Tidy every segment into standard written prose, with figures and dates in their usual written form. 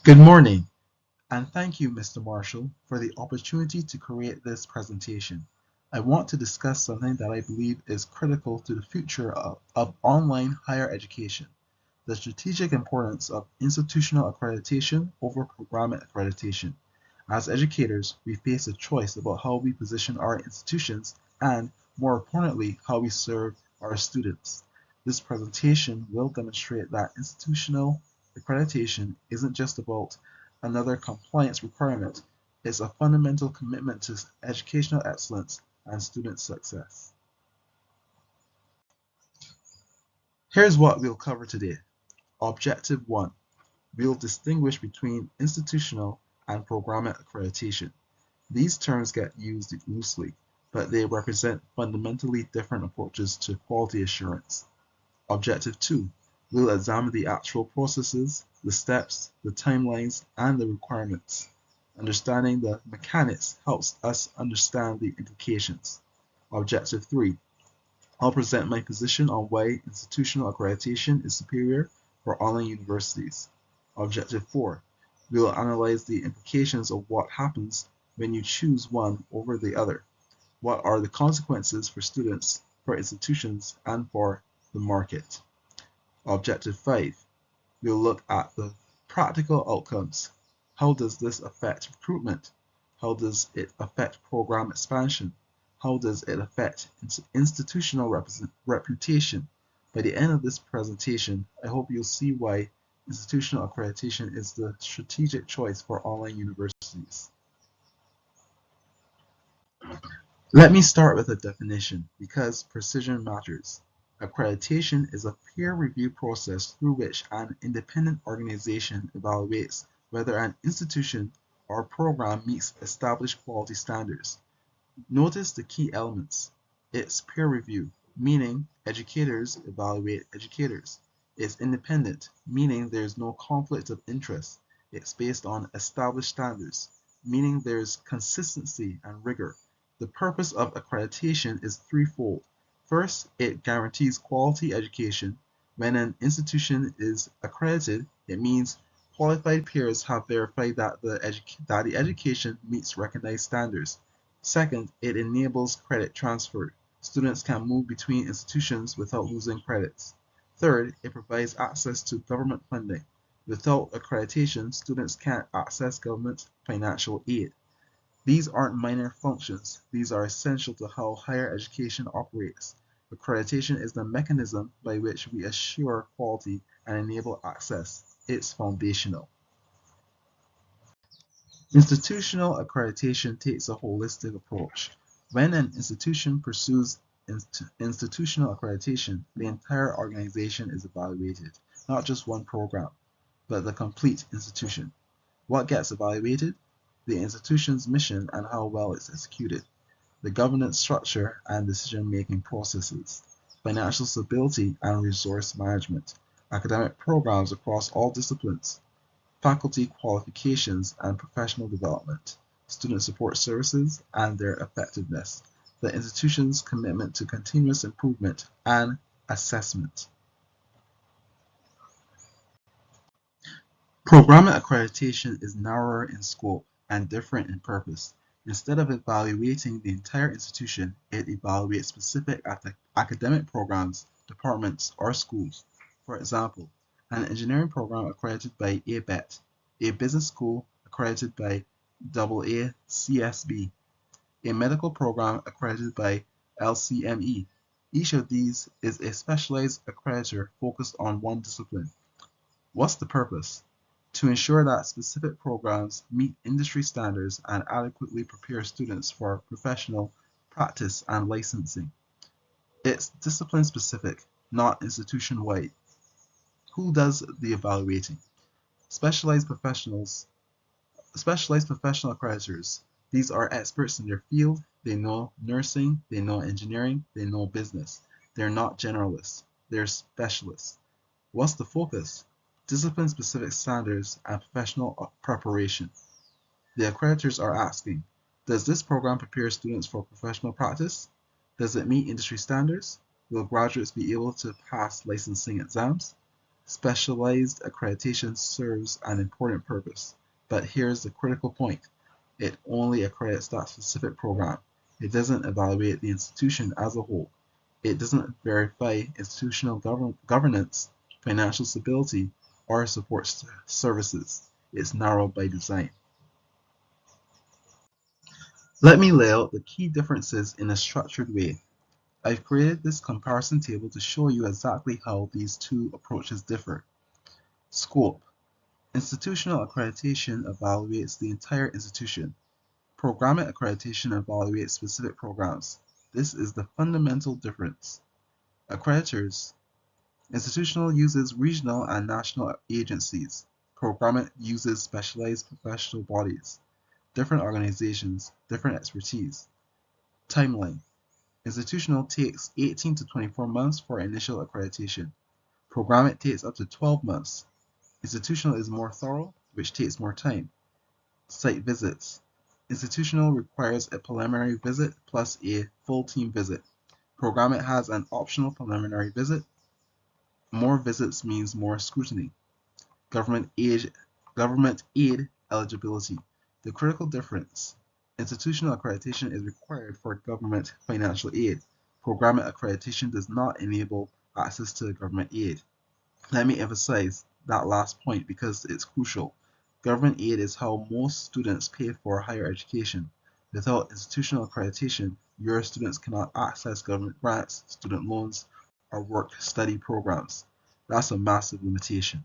Good morning, and thank you, Mr. Marshall, for the opportunity to create this presentation. I want to discuss something that I believe is critical to the future of online higher education, the strategic importance of institutional accreditation over programmatic accreditation. As educators, we face a choice about how we position our institutions and, more importantly, how we serve our students. This presentation will demonstrate that institutional accreditation isn't just about another compliance requirement, it's a fundamental commitment to educational excellence and student success. Here's what we'll cover today. Objective 1. We'll distinguish between institutional and programmatic accreditation. These terms get used loosely, but they represent fundamentally different approaches to quality assurance. Objective 2. We'll examine the actual processes, the steps, the timelines, and the requirements. Understanding the mechanics helps us understand the implications. Objective 3. I'll present my position on why institutional accreditation is superior for online universities. Objective 4. We will analyze the implications of what happens when you choose one over the other. What are the consequences for students, for institutions, and for the market? Objective 5. We'll look at the practical outcomes. How does this affect recruitment? How does it affect program expansion? How does it affect institutional reputation? By the end of this presentation, I hope you'll see why institutional accreditation is the strategic choice for online universities. Let me start with a definition, because precision matters. Accreditation is a peer review process through which an independent organization evaluates whether an institution or program meets established quality standards. Notice the key elements. It's peer review, meaning educators evaluate educators. It's independent, meaning there's no conflict of interest. It's based on established standards, meaning there's consistency and rigor. The purpose of accreditation is threefold. First, it guarantees quality education. When an institution is accredited, it means qualified peers have verified that the education meets recognized standards. Second, it enables credit transfer. Students can move between institutions without losing credits. Third, it provides access to government funding. Without accreditation, students can't access government financial aid. These aren't minor functions, these are essential to how higher education operates. Accreditation is the mechanism by which we assure quality and enable access. It's foundational. Institutional accreditation takes a holistic approach. When an institution pursues institutional accreditation, the entire organization is evaluated, not just one program, but the complete institution. What gets evaluated? The institution's mission and how well it's executed, the governance structure and decision-making processes, financial stability and resource management, academic programs across all disciplines, faculty qualifications and professional development, student support services and their effectiveness, the institution's commitment to continuous improvement, and assessment. Programmatic accreditation is narrower in scope and different in purpose. Instead of evaluating the entire institution, it evaluates specific academic programs, departments, or schools. For example, an engineering program accredited by ABET, a business school accredited by AACSB, a medical program accredited by LCME. Each of these is a specialized accreditor focused on one discipline. What's the purpose? To ensure that specific programs meet industry standards and adequately prepare students for professional practice and licensing. It's discipline specific, not institution wide. Who does the evaluating? Specialized professionals, specialized professional accreditors. These are experts in their field. They know nursing, they know engineering, they know business. They're not generalists, they're specialists. What's the focus? Discipline-specific standards and professional preparation. The accreditors are asking, does this program prepare students for professional practice? Does it meet industry standards? Will graduates be able to pass licensing exams? Specialized accreditation serves an important purpose, but here's the critical point. It only accredits that specific program. It doesn't evaluate the institution as a whole. It doesn't verify institutional governance, financial stability, or support services. It's narrow by design. Let me lay out the key differences in a structured way. I've created this comparison table to show you exactly how these two approaches differ. Scope. Institutional accreditation evaluates the entire institution. Programmatic accreditation evaluates specific programs. This is the fundamental difference. Accreditors. Institutional uses regional and national agencies. Programmatic uses specialized professional bodies. Different organizations, different expertise. Timeline. Institutional takes 18 to 24 months for initial accreditation. Programmatic takes up to 12 months. Institutional is more thorough, which takes more time. Site visits. Institutional requires a preliminary visit plus a full team visit. Programmatic has an optional preliminary visit. More visits means more scrutiny. Government aid, government aid eligibility. The critical difference. Institutional accreditation is required for government financial aid. Programmatic accreditation does not enable access to government aid. Let me emphasize that last point because it's crucial. Government aid is how most students pay for higher education. Without institutional accreditation, your students cannot access government grants, student loans, or work-study programs. That's a massive limitation.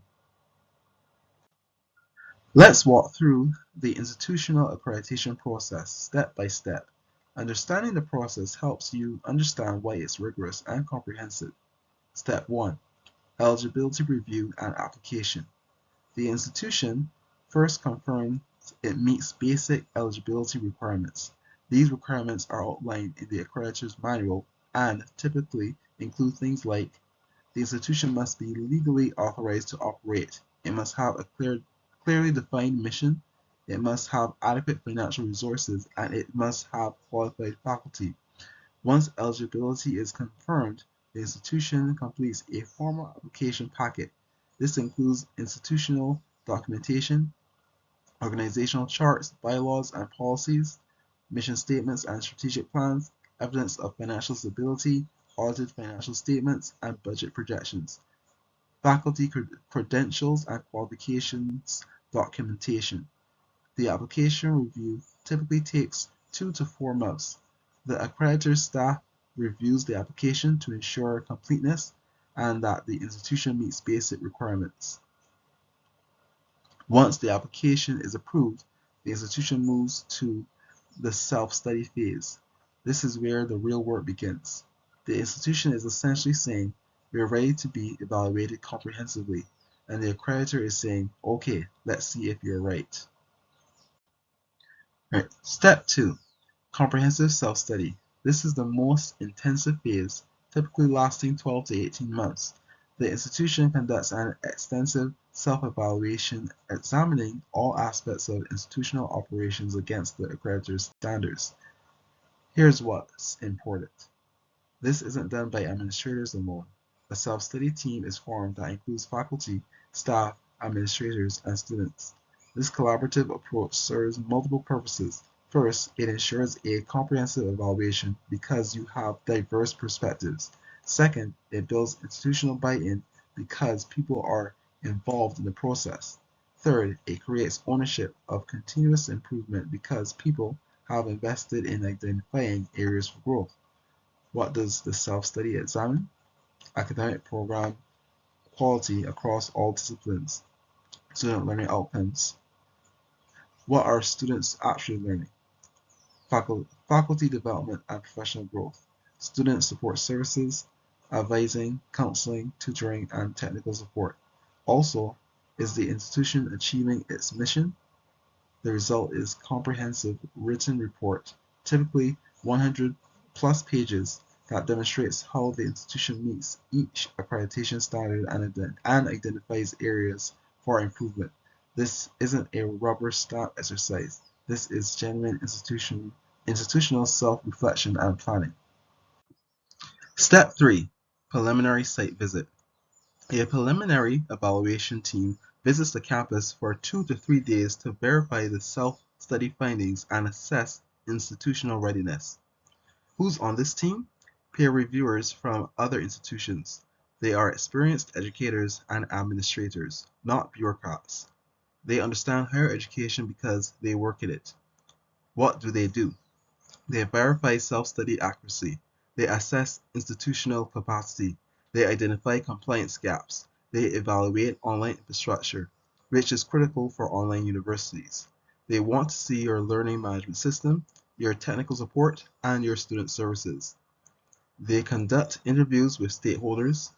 Let's walk through the institutional accreditation process step by step. Understanding the process helps you understand why it's rigorous and comprehensive. Step 1. Eligibility review and application. The institution first confirms it meets basic eligibility requirements. These requirements are outlined in the accreditor's manual and typically include things like the institution must be legally authorized to operate. It must have a clearly defined mission. It must have adequate financial resources, and it must have qualified faculty. Once eligibility is confirmed, the institution completes a formal application packet. This includes institutional documentation, organizational charts, bylaws and policies, mission statements and strategic plans, evidence of financial stability, audited financial statements, and budget projections, faculty credentials and qualifications documentation. The application review typically takes 2 to 4 months. The accreditor staff reviews the application to ensure completeness and that the institution meets basic requirements. Once the application is approved, the institution moves to the self-study phase. This is where the real work begins. The institution is essentially saying, we're ready to be evaluated comprehensively, and the accreditor is saying, okay, let's see if you're right. Right. Step 2. Comprehensive self-study. This is the most intensive phase, typically lasting 12 to 18 months. The institution conducts an extensive self-evaluation examining all aspects of institutional operations against the accreditor's standards. Here's what's important. This isn't done by administrators alone. A self-study team is formed that includes faculty, staff, administrators, and students. This collaborative approach serves multiple purposes. First, it ensures a comprehensive evaluation because you have diverse perspectives. Second, it builds institutional buy-in because people are involved in the process. Third, it creates ownership of continuous improvement because people have invested in identifying areas for growth. What does the self-study examine? Academic program quality across all disciplines, student learning outcomes. What are students actually learning? Faculty development and professional growth, student support services, advising, counseling, tutoring, and technical support. Also, is the institution achieving its mission? The result is comprehensive written report, typically 100 plus pages, that demonstrates how the institution meets each accreditation standard and identifies areas for improvement. This isn't a rubber stamp exercise. This is genuine institutional self-reflection and planning. Step 3. Preliminary site visit. A preliminary evaluation team visits the campus for 2 to 3 days to verify the self-study findings and assess institutional readiness. Who's on this team? Peer reviewers from other institutions. They are experienced educators and administrators, not bureaucrats. They understand higher education because they work in it. What do? They verify self-study accuracy. They assess institutional capacity. They identify compliance gaps. They evaluate online infrastructure, which is critical for online universities. They want to see your learning management system, your technical support, and your student services. They conduct interviews with stakeholders,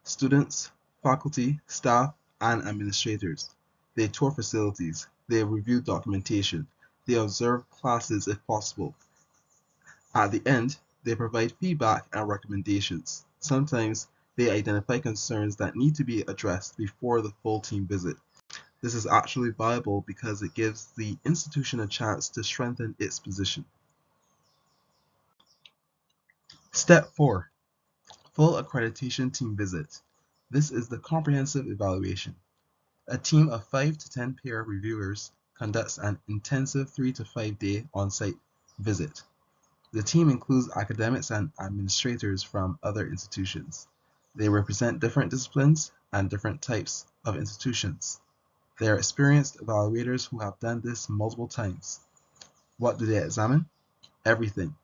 students, faculty, staff, and administrators. They tour facilities. They review documentation. They observe classes if possible. At the end, they provide feedback and recommendations. Sometimes they identify concerns that need to be addressed before the full team visit. This is actually valuable because it gives the institution a chance to strengthen its position. Step 4. Full accreditation team visit. This is the comprehensive evaluation. A team of 5 to 10 peer reviewers conducts an intensive 3 to 5 day on-site visit. The team includes academics and administrators from other institutions. They represent different disciplines and different types of institutions. They are experienced evaluators who have done this multiple times. What do they examine? Everything.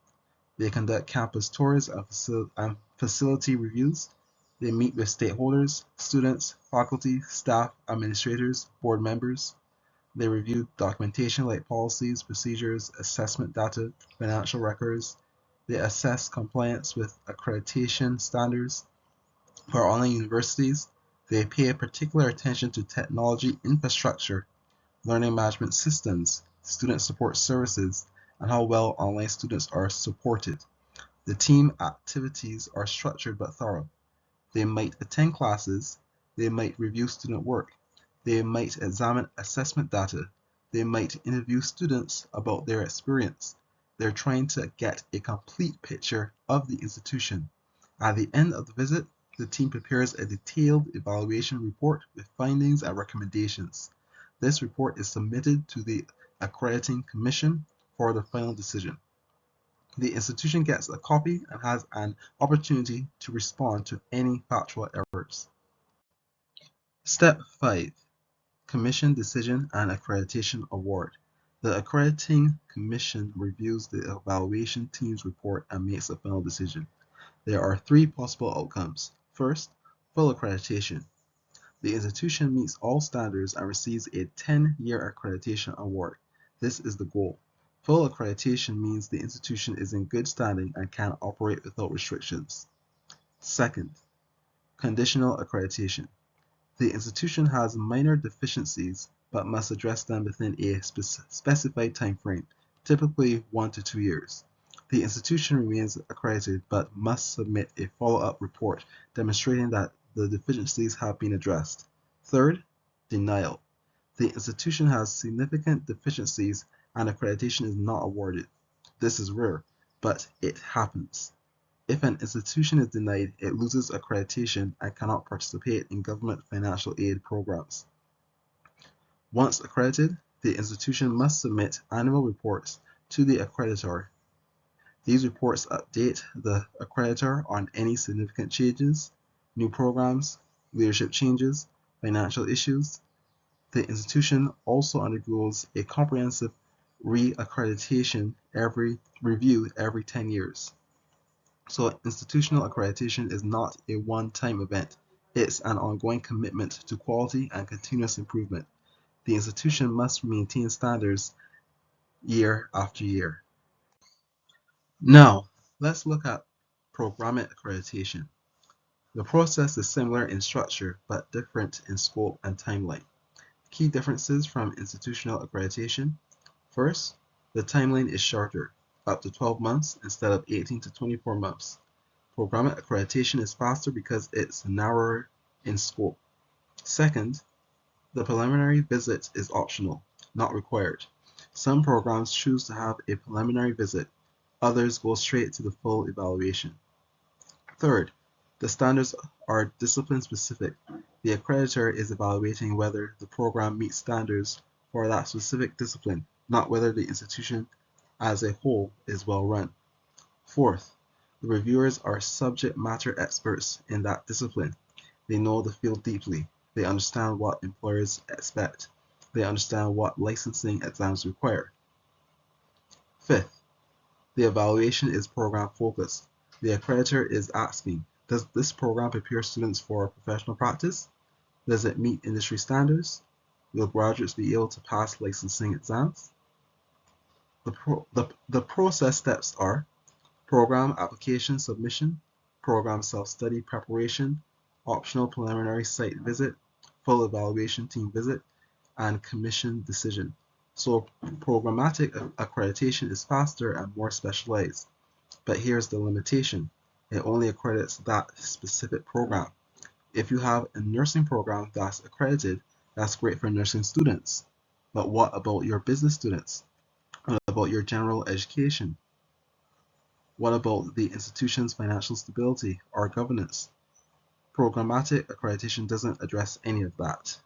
They conduct campus tours and facility reviews. They meet with stakeholders, students, faculty, staff, administrators, board members. They review documentation like policies, procedures, assessment data, financial records. They assess compliance with accreditation standards. For online universities, they pay particular attention to technology infrastructure, learning management systems, student support services, and how well online students are supported. The team activities are structured but thorough. They might attend classes, they might review student work, they might examine assessment data, they might interview students about their experience. They're trying to get a complete picture of the institution. At the end of the visit, the team prepares a detailed evaluation report with findings and recommendations. This report is submitted to the Accrediting Commission for the final decision. The institution gets a copy and has an opportunity to respond to any factual errors. Step 5. Commission Decision and Accreditation Award. The Accrediting Commission reviews the evaluation team's report and makes a final decision. There are 3 possible outcomes. First, full accreditation. The institution meets all standards and receives a 10-year accreditation award. This is the goal. Full accreditation means the institution is in good standing and can operate without restrictions. Second, conditional accreditation. The institution has minor deficiencies but must address them within a specified time frame, typically 1 to 2 years. The institution remains accredited but must submit a follow-up report demonstrating that the deficiencies have been addressed. Third, denial. The institution has significant deficiencies and accreditation is not awarded. This is rare, but it happens. If an institution is denied, it loses accreditation and cannot participate in government financial aid programs. Once accredited, the institution must submit annual reports to the accreditor. These reports update the accreditor on any significant changes, new programs, leadership changes, financial issues. The institution also undergoes a comprehensive re-accreditation review every 10 years. So institutional accreditation is not a one-time event. It's an ongoing commitment to quality and continuous improvement. The institution must maintain standards year after year. Now, let's look at programmatic accreditation. The process is similar in structure but different in scope and timeline. Key differences from institutional accreditation. First, the timeline is shorter, up to 12 months instead of 18 to 24 months. Programmatic accreditation is faster because it's narrower in scope. Second, the preliminary visit is optional, not required. Some programs choose to have a preliminary visit, others go straight to the full evaluation. Third, The standards are discipline-specific. The accreditor is evaluating whether the program meets standards for that specific discipline, not whether the institution as a whole is well run. Fourth, the reviewers are subject matter experts in that discipline. They know the field deeply. They understand what employers expect. They understand what licensing exams require. Fifth, the evaluation is program focused. The accreditor is asking, does this program prepare students for professional practice? Does it meet industry standards? Will graduates be able to pass licensing exams? The process steps are program application submission, program self-study preparation, optional preliminary site visit, full evaluation team visit, and commission decision. So programmatic accreditation is faster and more specialized. But here's the limitation. It only accredits that specific program. If you have a nursing program that's accredited, that's great for nursing students. But what about your business students? What about your general education? What about the institution's financial stability or governance? Programmatic accreditation doesn't address any of that.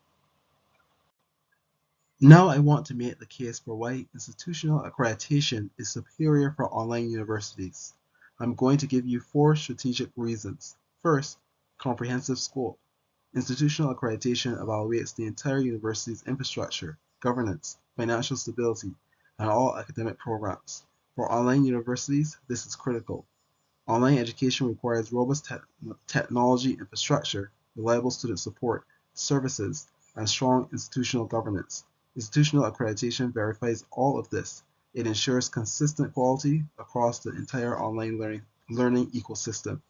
Now I want to make the case for why institutional accreditation is superior for online universities. I'm going to give you 4 strategic reasons. First, comprehensive scope. Institutional accreditation evaluates the entire university's infrastructure, governance, financial stability, and all academic programs. For online universities, this is critical. Online education requires robust technology infrastructure, reliable student support, services, and strong institutional governance. Institutional accreditation verifies all of this. It ensures consistent quality across the entire online learning ecosystem.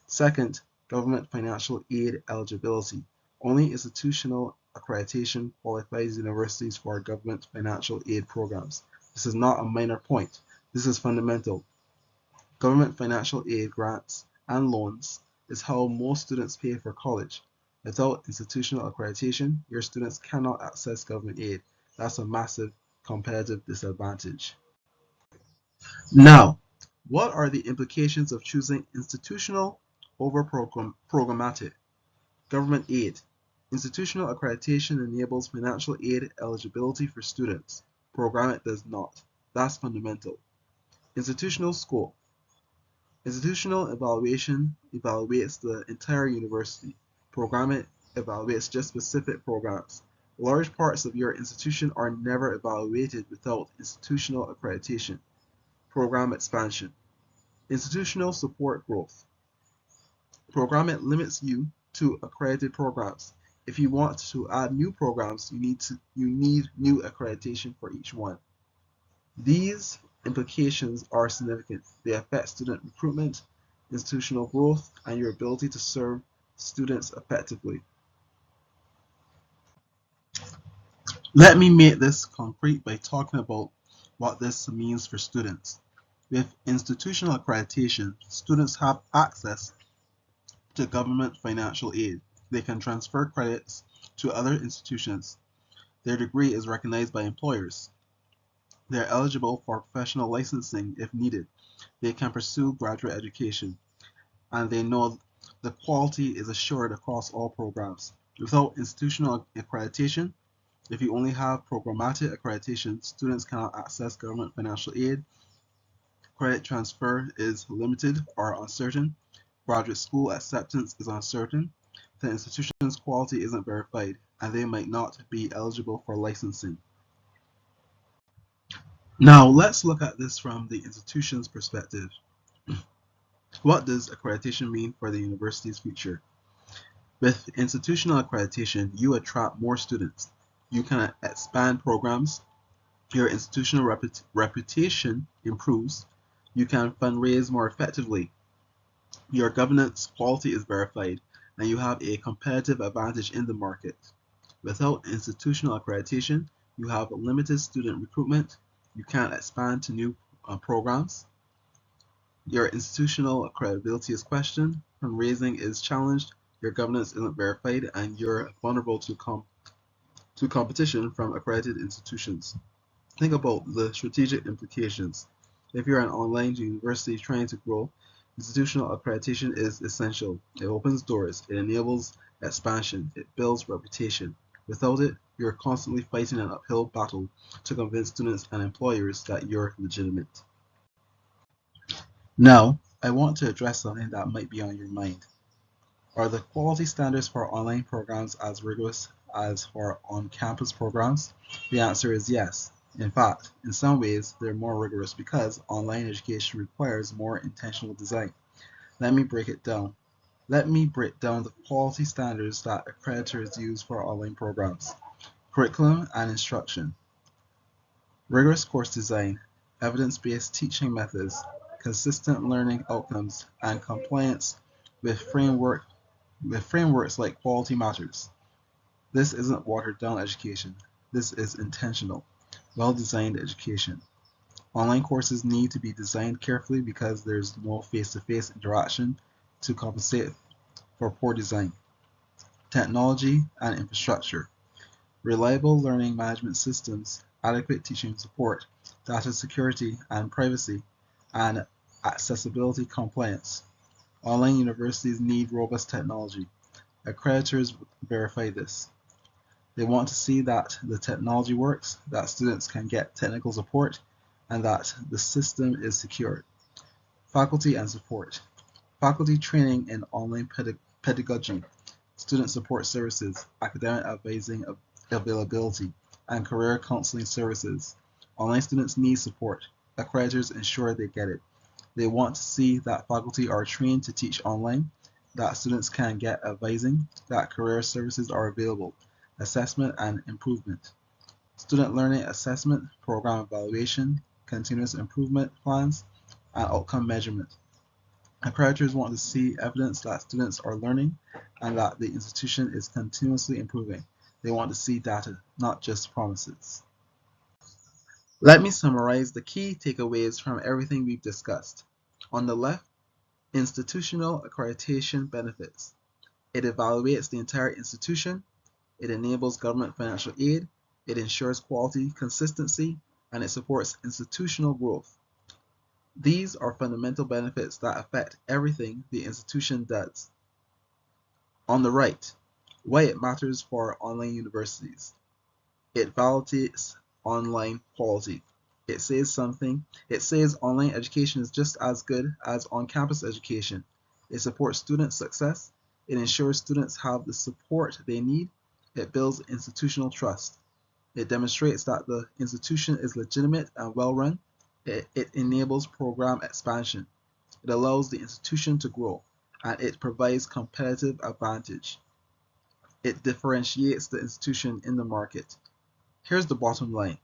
Second, government financial aid eligibility. Only institutional accreditation qualifies universities for government financial aid programs. This is not a minor point. This is fundamental. Government financial aid grants and loans is how most students pay for college. Without institutional accreditation, your students cannot access government aid. That's a massive competitive disadvantage. Now, what are the implications of choosing institutional over programmatic? Government aid. Institutional accreditation enables financial aid eligibility for students. Programmatic does not. That's fundamental. Institutional scope. Institutional evaluation evaluates the entire university. Programmatic evaluates just specific programs. Large parts of your institution are never evaluated without institutional accreditation. Program expansion. Institutional support growth. Programmatic limits you to accredited programs. If you want to add new programs, you need new accreditation for each one. These implications are significant. They affect student recruitment, institutional growth, and your ability to serve students effectively. Let me make this concrete by talking about what this means for students. With institutional accreditation, students have access to government financial aid. They can transfer credits to other institutions. Their degree is recognized by employers. They are eligible for professional licensing if needed. They can pursue graduate education, and they know the quality is assured across all programs. Without institutional accreditation, if you only have programmatic accreditation, students cannot access government financial aid, credit transfer is limited or uncertain, graduate school acceptance is uncertain, the institution's quality isn't verified, and they might not be eligible for licensing. Now let's look at this from the institution's perspective. What does accreditation mean for the university's future? With institutional accreditation, you attract more students. You can expand programs. Your institutional reputation improves. You can fundraise more effectively. Your governance quality is verified, and you have a competitive advantage in the market. Without institutional accreditation, you have limited student recruitment. You can't expand to new programs. Your institutional credibility is questioned, fundraising is challenged, your governance isn't verified, and you're vulnerable to competition from accredited institutions. Think about the strategic implications. If you're an online university trying to grow, Institutional accreditation is essential. It opens doors, it enables expansion, it builds reputation. Without it, you're constantly fighting an uphill battle to convince students and employers that you're legitimate. Now, I want to address something that might be on your mind. Are the quality standards for online programs as rigorous as for on-campus programs? The answer is yes. In fact, in some ways, they're more rigorous because online education requires more intentional design. Let me break it down. Let me break down the quality standards that accreditors use for online programs. Curriculum and instruction. Rigorous course design, evidence-based teaching methods, consistent learning outcomes, and compliance with frameworks like Quality Matters. This isn't watered-down education. This is intentional, well-designed education. Online courses need to be designed carefully because there's no face-to-face interaction to compensate for poor design. Technology and infrastructure. Reliable learning management systems, adequate teaching support, data security and privacy, and accessibility compliance. Online universities need robust technology. Accreditors verify this. They want to see that the technology works, that students can get technical support, and that the system is secure. Faculty and support. Faculty training in online pedagogy, student support services, academic advising availability, and career counseling services. Online students need support. Accreditors ensure they get it. They want to see that faculty are trained to teach online, that students can get advising, that career services are available, assessment and improvement. Student learning assessment, program evaluation, continuous improvement plans, and outcome measurement. Accreditors want to see evidence that students are learning and that the institution is continuously improving. They want to see data, not just promises. Let me summarize the key takeaways from everything we've discussed. On the left, institutional accreditation benefits. It evaluates the entire institution, it enables government financial aid, it ensures quality consistency, and it supports institutional growth. These are fundamental benefits that affect everything the institution does. On the right, why it matters for online universities. It validates online quality. It says online education is just as good as on-campus education. It supports student success. It ensures students have the support they need. It builds institutional trust. It demonstrates that the institution is legitimate and well-run. It enables program expansion. It allows the institution to grow, and it provides competitive advantage. It differentiates the institution in the market. Here's the bottom line.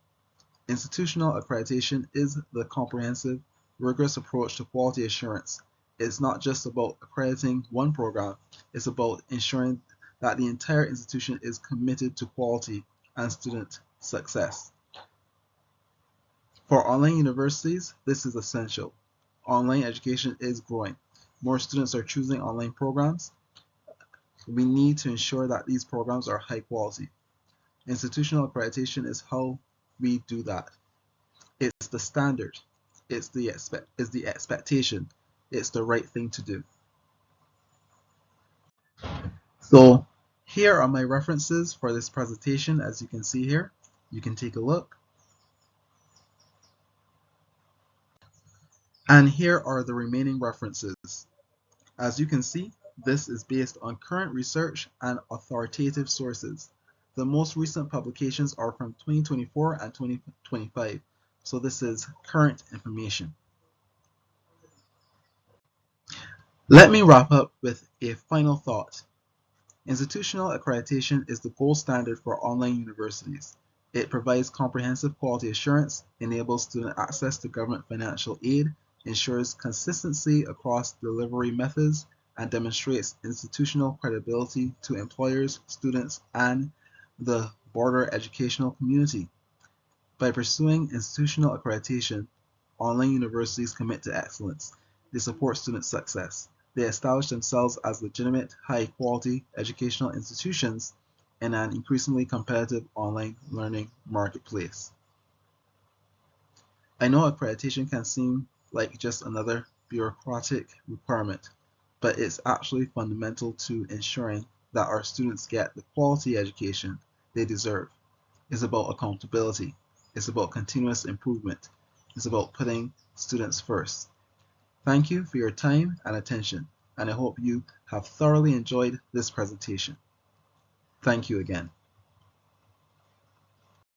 Institutional accreditation is the comprehensive, rigorous approach to quality assurance. It's not just about accrediting one program, it's about ensuring that the entire institution is committed to quality and student success. For online universities, this is essential. Online education is growing. More students are choosing online programs. We need to ensure that these programs are high quality. Institutional accreditation is how we do that. It's the standard. It's the expectation. It's the right thing to do. So here are my references for this presentation. As you can see here, you can take a look. And here are the remaining references. As you can see, this is based on current research and authoritative sources. The most recent publications are from 2024 and 2025, so this is current information. Let me wrap up with a final thought. Institutional accreditation is the gold standard for online universities. It provides comprehensive quality assurance, enables student access to government financial aid, ensures consistency across delivery methods, and demonstrates institutional credibility to employers, students, and the broader educational community. By pursuing institutional accreditation, online universities commit to excellence. They support student success. They establish themselves as legitimate, high-quality educational institutions in an increasingly competitive online learning marketplace. I know accreditation can seem like just another bureaucratic requirement, but it's actually fundamental to ensuring that our students get the quality education they deserve. It's about accountability. It's about continuous improvement. It's about putting students first. Thank you for your time and attention, and I hope you have thoroughly enjoyed this presentation. Thank you again.